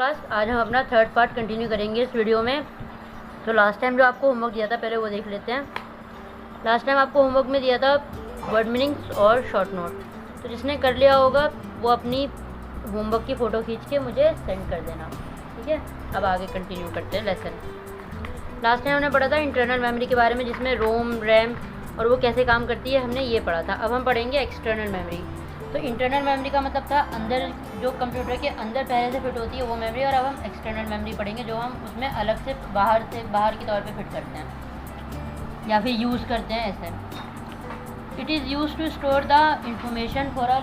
Class. आज हम अपना थर्ड पार्ट कंटिन्यू करेंगे इस वीडियो में। तो लास्ट टाइम जो आपको होमवर्क दिया था पहले वो देख लेते हैं। लास्ट टाइम आपको होमवर्क में दिया था वर्ड मीनिंग्स और शॉर्ट नोट। तो जिसने कर लिया होगा वो अपनी होमवर्क की फ़ोटो खींच के मुझे सेंड कर देना, ठीक है। अब आगे कंटिन्यू करते हैं लेसन। लास्ट टाइम हमने पढ़ा था इंटरनल मेमोरी के बारे में, जिसमें रोम, रैम और वो कैसे काम करती है, हमने ये पढ़ा था। अब हम पढ़ेंगे एक्सटर्नल मेमोरी। तो इंटरनल मेमोरी का मतलब था अंदर जो कंप्यूटर के अंदर पहले से फिट होती है वो मेमोरी, और अब हम एक्सटर्नल मेमोरी पढ़ेंगे जो हम उसमें अलग से बाहर के तौर पे फिट करते हैं या फिर यूज़ करते हैं ऐसे। It is use to store the information for a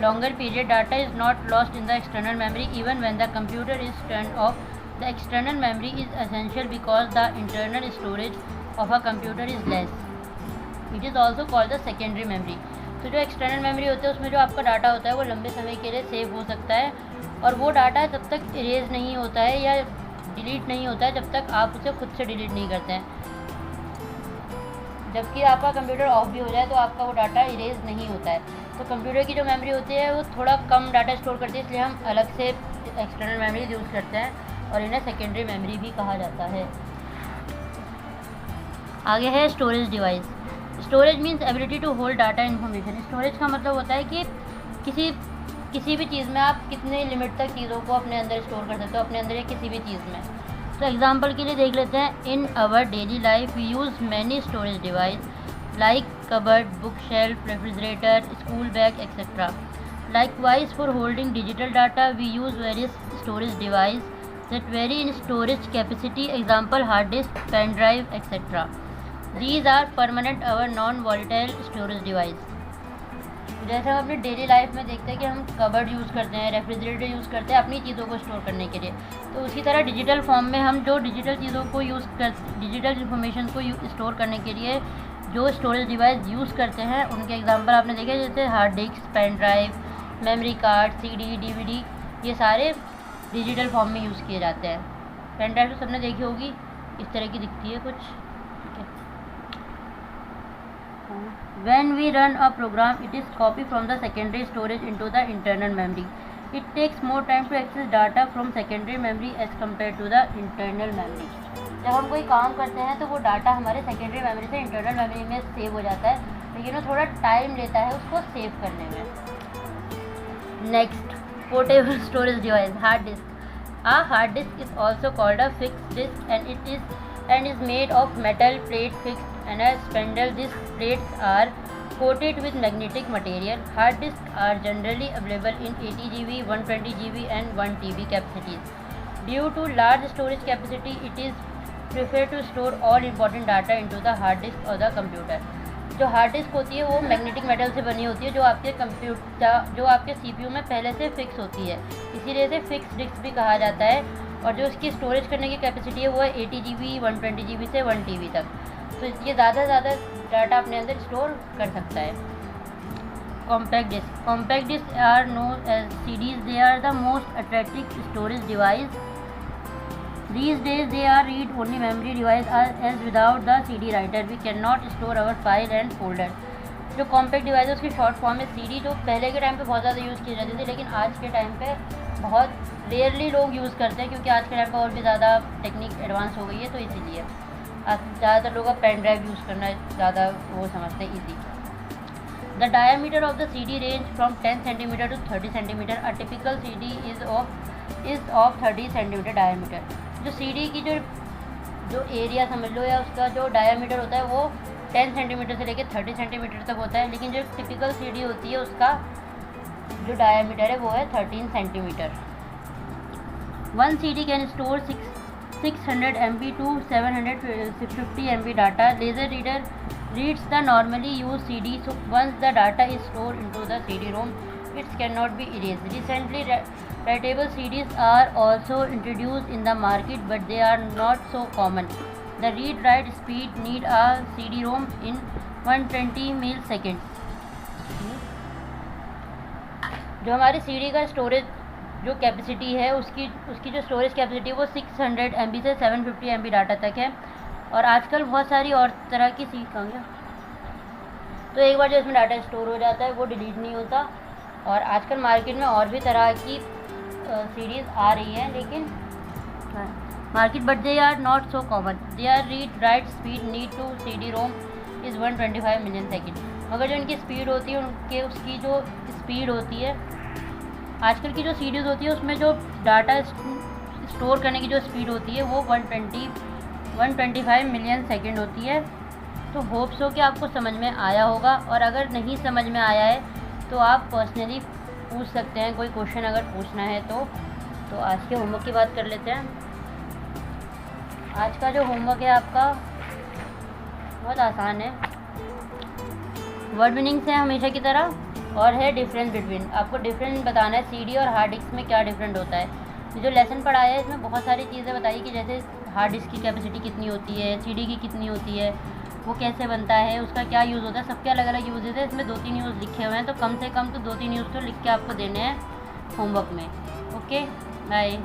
longer period. Data is not lost in the external memory even when the computer is turned off. The external memory is essential because the internal storage of a computer is less. It is also called the secondary memory. तो जो external memory होती है उसमें जो आपका data होता है वो लंबे समय के लिए सेव हो सकता है, और वो डाटा तब तक इरेज नहीं होता है या डिलीट नहीं होता है जब तक आप उसे खुद से डिलीट नहीं करते हैं। जबकि आपका कंप्यूटर ऑफ भी हो जाए तो आपका वो डाटा इरेज नहीं होता है। तो कंप्यूटर की जो मेमोरी होती है वो थोड़ा कम डाटा स्टोर करती है, इसलिए हम अलग से एक्सटर्नल मेमोरी यूज़ करते हैं और इन्हें सेकेंडरी मेमोरी भी कहा जाता है। आगे है storage device. Storage means ability to hold data information. Storage का मतलब होता है कि किसी भी चीज़ में आप कितने लिमिट तक चीज़ों को अपने अंदर स्टोर कर सकते हो, अपने अंदर या किसी भी चीज़ में। तो एग्जांपल के लिए देख लेते हैं। In our daily life we use many storage device like cupboard, bookshelf, refrigerator, school bag, etc. Likewise, for holding digital data, we use various storage devices that vary in storage capacity. Example: hard disk, pen drive, etc. These are permanent or non-volatile storage device. जैसे हम अपनी daily life में देखते हैं कि हम cupboard use करते हैं, रेफ्रिजरेटर यूज़ करते हैं अपनी चीज़ों को स्टोर करने के लिए, तो उसी तरह डिजिटल फॉर्म में हम जो डिजिटल चीज़ों को डिजिटल इन्फॉर्मेशन को स्टोर करने के लिए जो स्टोरेज डिवाइस यूज़ करते हैं उनके एग्जांपल आपने देखे, जैसे hard disk, pen drive, memory card, CD, DVD, ये सारे डिजिटल फॉर्म में यूज़ किए जाते हैं। पेन ड्राइव तो सबने देखी होगी, इस तरह की दिखती है कुछ। When we run a program, it is copied from the secondary storage into the internal memory. It takes more time to access data from secondary memory as compared to the internal memory. जब हम कोई काम करते हैं तो वो data हमारे secondary memory से इंटरनल मेमोरी में सेव हो जाता है, लेकिन वो थोड़ा टाइम लेता है उसको सेव करने में। Next, portable storage device, hard disk. A hard disk is also called a fixed disk and is made of metal plate fixed and a spindle. These plates are coated with magnetic material. Hard disks are generally available in 80 GB, 120 GB and 1 TB capacities. Due to large storage capacity, it is prefer to store all important data into the hard disk or the computer. जो hard disk होती है वो magnetic metal से बनी होती है, जो आपके CPU में पहले से फिक्स होती है, इसीलिए इसे फिक्स डिस्क भी कहा जाता है। और जो इसकी स्टोरेज करने की कैपेसिटी है वो है 80 GB, 120 GB से 1 TB तक। तो ये ज़्यादा से ज़्यादा डाटा अपने अंदर स्टोर कर सकता है। Compact disc are known as CDs. They are the most attractive storage device. These days they are read-only memory device as without the CD writer we cannot store our file and folder. जो compact device है उसकी short form है CD, जो पहले के time पे बहुत ज़्यादा यूज़ की जाती थी, लेकिन आज के टाइम पे बहुत रेयरली लोग यूज़ करते हैं, क्योंकि आज के टाइम पे और भी ज़्यादा टेक्निक एडवांस हो गई है, तो इसीलिए आज ज़्यादातर लोग अब पेन ड्राइव यूज़ करना ज़्यादा वो समझते हैं easy. The diameter of the CD range from 10 cm to 30 cm. A typical CD is of 30 cm diameter. जो CD की जो एरिया समझ लो या उसका जो डायामीटर होता है वो 10 सेंटीमीटर से लेकर 30 सेंटीमीटर तक होता है, लेकिन जो टिपिकल CD होती है उसका जो डायामीटर है वो है 13 centimetre. 1 CD can store 600 MB to 750 MB data. Laser reader reads the normally use CD, so once the data is stored into the CD-ROM, it cannot be erased. Recently, writable CDs are also introduced in the market, but they are not so common. The read-write speed need a CD-ROM in 120 milliseconds. जो हमारी CD का storage जो capacity है उसकी जो storage capacity वो 600 MB से 750 MB data तक है। और आजकल बहुत सारी और तरह की तो एक बार जो इसमें डाटा स्टोर हो जाता है वो डिलीट नहीं होता। और आजकल मार्केट में और भी तरह की सीडीज़ आ रही हैं, लेकिन market but they are not so common. They are read write speed need to CD ROM is 125 million second. मगर जो इनकी स्पीड होती है, उनके उसकी जो स्पीड होती है, आजकल की जो सीडीज़ होती है उसमें जो डाटा स्टोर करने की जो स्पीड होती है वो 125 मिलियन सेकेंड होती है। तो होप्स हो कि आपको समझ में आया होगा, और अगर नहीं समझ में आया है तो आप पर्सनली पूछ सकते हैं, कोई क्वेश्चन अगर पूछना है तो आज के होमवर्क की बात कर लेते हैं। आज का जो होमवर्क है आपका बहुत आसान है, वर्ड मीनिंग्स है हमेशा की तरह, और है डिफरेंस बिटवीन। आपको डिफरेंस बताना है CD और हार्ड डिस्क में क्या डिफरेंट होता है। जो लेसन पढ़ाया है इसमें बहुत सारी चीज़ें बताई कि जैसे हार्ड डिस्क की कैपेसिटी कितनी होती है, CD की कितनी होती है, वो कैसे बनता है, उसका क्या यूज़ होता है, सबके अलग अलग यूज़ है। इसमें 2-3 यूज़ लिखे हुए हैं, तो कम से कम तो 2-3 यूज़ तो लिख के आपको देने हैं होमवर्क में। Okay, bye.